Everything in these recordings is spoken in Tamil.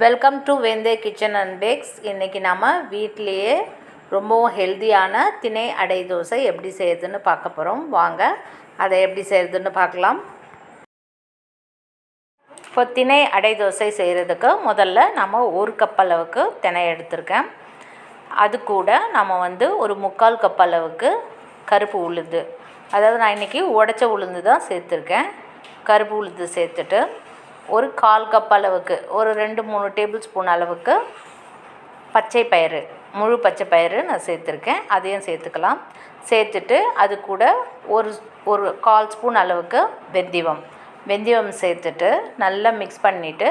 வெல்கம் டு வெந்தே கிச்சன் அண்ட் பேக்ஸ். இன்றைக்கி நம்ம வீட்டிலையே ரொம்பவும் ஹெல்த்தியான திணை அடை தோசை எப்படி செய்யுதுன்னு பார்க்க போகிறோம். வாங்க அதை எப்படி செய்யுதுன்னு பார்க்கலாம். இப்போ திணை அடை தோசை செய்கிறதுக்கு முதல்ல நம்ம 1 கப் அளவுக்கு திணை எடுத்திருக்கேன். அது கூட நம்ம ஒரு 3/4 கப் அளவுக்கு கருப்பு உளுந்து, அதாவது நான் இன்றைக்கி உடைச்ச உளுந்து தான் சேர்த்துருக்கேன். கருப்பு உளுந்து சேர்த்துட்டு ஒரு 1/4 கப் அளவுக்கு ஒரு 2-3 டேபிள் ஸ்பூன் அளவுக்கு பச்சை பயிறு, முழு பச்சை பயிறு நான் சேர்த்துருக்கேன். அதையும் சேர்த்துக்கலாம். சேர்த்துட்டு அது கூட ஒரு 1/4 ஸ்பூன் அளவுக்கு வெந்தயம் சேர்த்துட்டு நல்லா மிக்ஸ் பண்ணிவிட்டு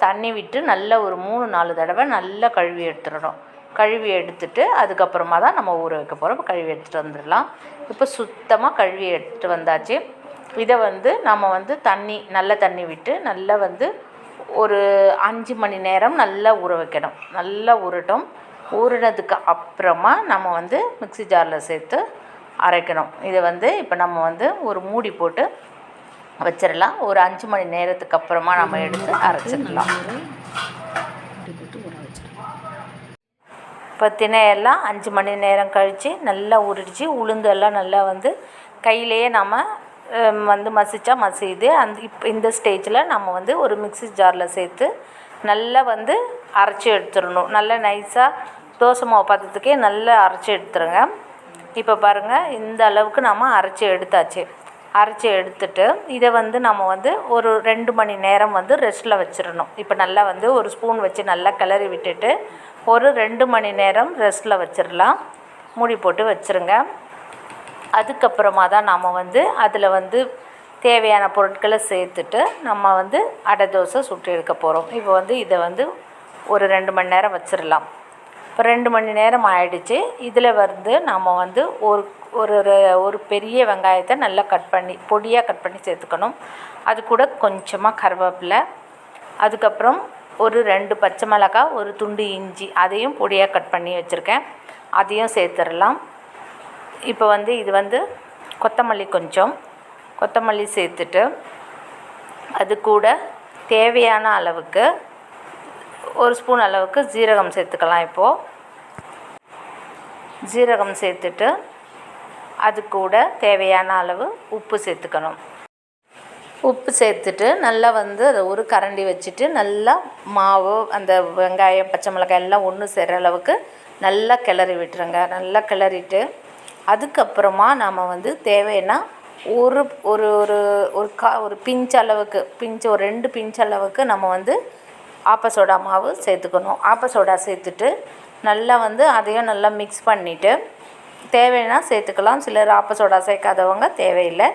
தண்ணி விட்டு நல்லா ஒரு 3-4 தடவை நல்லா கழுவி எடுத்துடணும். கழுவி எடுத்துட்டு அதுக்கப்புறமா தான் நம்ம ஊற வைக்க போகிறோம். கழுவி எடுத்துகிட்டு வந்துடலாம். இப்போ சுத்தமாக கழுவி எடுத்துகிட்டு வந்தாச்சு. இதை நம்ம நல்ல தண்ணி விட்டு நல்லா ஒரு 5 மணி நேரம் நல்லா ஊற வைக்கணும். நல்லா ஊறட்டும். ஊறினதுக்கு அப்புறமா நம்ம மிக்ஸி ஜாரில் சேர்த்து அரைக்கணும். இதை இப்போ நம்ம ஒரு மூடி போட்டு வச்சிடலாம். ஒரு 5 மணி நேரத்துக்கு அப்புறமா நம்ம எடுத்து அரைச்சிடலாம். இப்போ திணையெல்லாம் 5 மணி நேரம் கழித்து நல்லா ஊறிடுச்சு. உளுந்தெல்லாம் நல்லா கையிலேயே நம்ம மசிச்சா மசியுது. இந்த ஸ்டேஜில் நம்ம ஒரு மிக்ஸி ஜாரில் சேர்த்து நல்லா அரைச்சி எடுத்துடணும். நல்லா நைஸாக தோசை மாவு பதத்துக்கே நல்லா அரைச்சி எடுத்துருங்க. இப்போ பாருங்கள், இந்த அளவுக்கு நம்ம அரைச்சி எடுத்தாச்சு. அரைச்சி எடுத்துட்டு இதை நம்ம ஒரு 2 மணி நேரம் ரெஸ்ட்டில் வச்சிடணும். இப்போ நல்லா ஒரு ஸ்பூன் வச்சு நல்லா கிளறி விட்டுட்டு ஒரு 2 மணி நேரம் ரெஸ்ட்டில் வச்சிடலாம். மூடி போட்டு வச்சுருங்க. அதுக்கப்புறமா தான் நம்ம அதில் தேவையான பொருட்களை சேர்த்துட்டு நம்ம அடை தோசை சுட்டு எடுக்க போகிறோம். இப்போ இதை ஒரு 2 மணி நேரம் வச்சிடலாம். இப்போ 2 மணி நேரம் ஆயிடுச்சு. இதில் நம்ம ஒரு பெரிய வெங்காயத்தை நல்லா பொடியாக கட் பண்ணி சேர்த்துக்கணும். அது கூட கொஞ்சமாக கருவேப்பிலை, அதுக்கப்புறம் ஒரு 2 பச்சை மிளகாய், ஒரு துண்டு இஞ்சி, அதையும் பொடியாக கட் பண்ணி வச்சுருக்கேன். அதையும் சேர்த்துடலாம். இப்போ இது கொத்தமல்லி சேர்த்துட்டு அது கூட தேவையான அளவுக்கு 1 ஸ்பூன் அளவுக்கு ஜீரகம் சேர்த்துக்கலாம். இப்போது ஜீரகம் சேர்த்துட்டு அது கூட தேவையான அளவு உப்பு சேர்த்துக்கணும். உப்பு சேர்த்துட்டு நல்லா அதை ஒரு கரண்டி வச்சுட்டு நல்லா மாவு, அந்த வெங்காயம், பச்சை மிளகாய் எல்லாம் ஒன்று சேர்கிற அளவுக்கு நல்லா கிளறி விட்டுருங்க. நல்லா கிளறிட்டு அதுக்கப்புறமா நாம் தேவைன்னா ஒரு ஒரு ஒரு ஒரு பிஞ்ச் அளவுக்கு ஒரு 2 பிஞ்ச் அளவுக்கு நம்ம ஆப்ப சோடா மாவு சேர்த்துக்கணும். ஆப்ப சோடா சேர்த்துட்டு நல்லா அதையும் நல்லா மிக்ஸ் பண்ணிவிட்டு தேவைன்னா சேர்த்துக்கலாம். சிலர் ஆப்ப சோடா சேர்க்காதவங்க தேவையில்லை.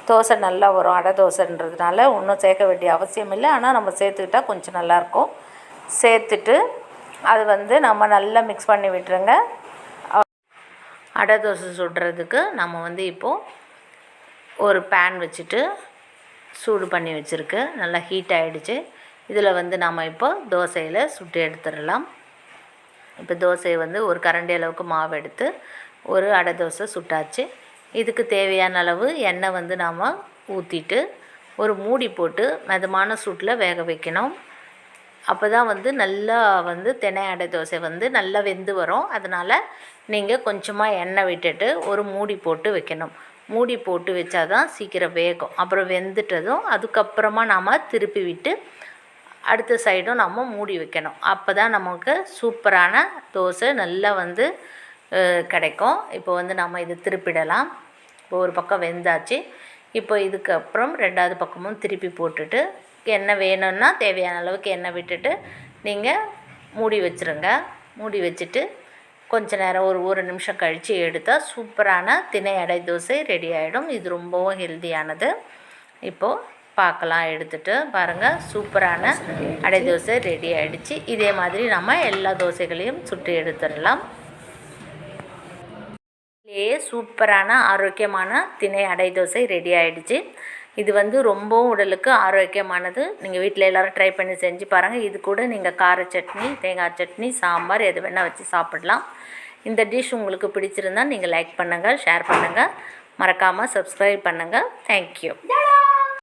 தோசை நல்லா வரும். அடை தோசைன்றதுனால ஒன்றும் சேர்க்க வேண்டிய அவசியம் இல்லை. ஆனால் நம்ம சேர்த்துக்கிட்டால் கொஞ்சம் நல்லாயிருக்கும். சேர்த்துட்டு அது நம்ம நல்லா மிக்ஸ் பண்ணி விட்டுருங்க. அடை தோசை சுடுறதுக்கு நம்ம இப்போது ஒரு பேன் வச்சுட்டு சூடு பண்ணி வச்சுருக்கு. நல்லா ஹீட் ஆகிடுச்சு. இதில் நம்ம இப்போ தோசையில் சுட்டு எடுத்துடலாம். இப்போ தோசையை ஒரு கரண்டி அளவுக்கு மாவு எடுத்து ஒரு அடை தோசை சுட்டாச்சு. இதுக்கு தேவையான அளவு எண்ணெய் நாம் ஊற்றிட்டு ஒரு மூடி போட்டு மிதமான சூட்டில் வேக வைக்கணும். அப்போ தான் நல்லா திணை அடை தோசை நல்லா வெந்து வரும். அதனால் நீங்கள் கொஞ்சமாக எண்ணெய் விட்டுட்டு ஒரு மூடி போட்டு வைக்கணும். மூடி போட்டு வச்சா தான் சீக்கிரம் வேகும். அப்புறம் வெந்துட்டதும் அதுக்கப்புறமா நாம் திருப்பி விட்டு அடுத்த சைடும் நம்ம மூடி வைக்கணும். அப்போ தான் நமக்கு சூப்பரான தோசை நல்லா கிடைக்கும். இப்போ நம்ம இது திருப்பிடலாம். இப்போ ஒரு பக்கம் வெந்தாச்சு. இப்போ இதுக்கப்புறம் 2வது பக்கமும் திருப்பி போட்டுட்டு எண்ணெய் வேணும்னா தேவையான அளவுக்கு எண்ணெய் விட்டுட்டு நீங்கள் மூடி வச்சுருங்க. மூடி வச்சுட்டு கொஞ்ச நேரம் ஒரு நிமிஷம் கழித்து எடுத்தால் சூப்பரான திணை அடை தோசை ரெடி ஆகிடும். இது ரொம்பவும் ஹெல்த்தியானது. இப்போது பார்க்கலாம். எடுத்துகிட்டு பாருங்கள், சூப்பரான அடை தோசை ரெடி ஆகிடுச்சு. இதே மாதிரி நம்ம எல்லா தோசைகளையும் சுட்டு எடுத்துடலாம். சூப்பரான ஆரோக்கியமான திணை அடை தோசை ரெடி ஆகிடுச்சு. இது ரொம்பவும் உடலுக்கு ஆரோக்கியமானது. நீங்கள் வீட்டில் எல்லோரும் ட்ரை பண்ணி செஞ்சு பாருங்கள். இது கூட நீங்கள் கார சட்னி, தேங்காய் சட்னி, சாம்பார் எது வேணால் வச்சு சாப்பிடலாம். இந்த டிஷ் உங்களுக்கு பிடிச்சிருந்தால் நீங்கள் லைக் பண்ணுங்கள், ஷேர் பண்ணுங்கள், மறக்காமல் சப்ஸ்கிரைப் பண்ணுங்கள். தேங்க்யூ.